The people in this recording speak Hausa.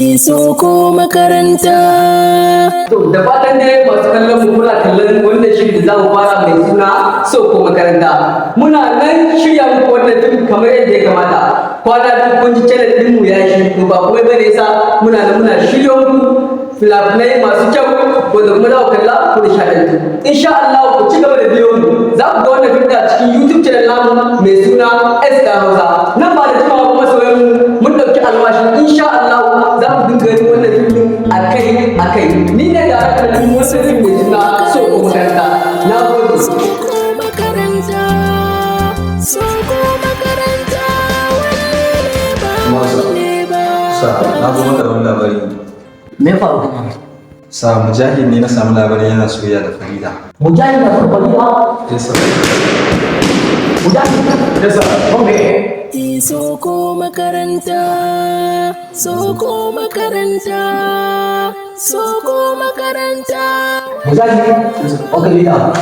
Soko makaranta. To da fatan dai masu kallon mu kuna kallon wannan shirin da za mu fara mai suna Soko makaranta. Muna nan shirya muku wannan fim kamar yadda ya kamata. Kwana biyu kun ji channel din mu ya shi to ba kuma bane sa muna shiryo muku fina-finai masu kyau wanda kuma za ku kalla ku nishaɗantu. Insha Allah ku ci gaba da biyo mu. Za ku ga wannan fim a cikin YouTube channel namu mai suna Esther Hausa. Nan ba da jimawa kuma soyayyen mu mun ɗauki alwashi insha Allah za mu dinga yin wannan fim akai. Ni ne da aka yi wannan fim mai suna Soko makaranta. Na gode. Soko makaranta. Soko makaranta. Wanne ba. Sa, na zo maka da wani labari. Me faru kuma? Sa, Mujahid ne na samu labarin yana soyayya da Farida. Mujahid na Farida? Yes, sir. Mujahid? Yes, sir. Soko makaranta. Soko makaranta. Soko makaranta. Mujahid? Okay, leader.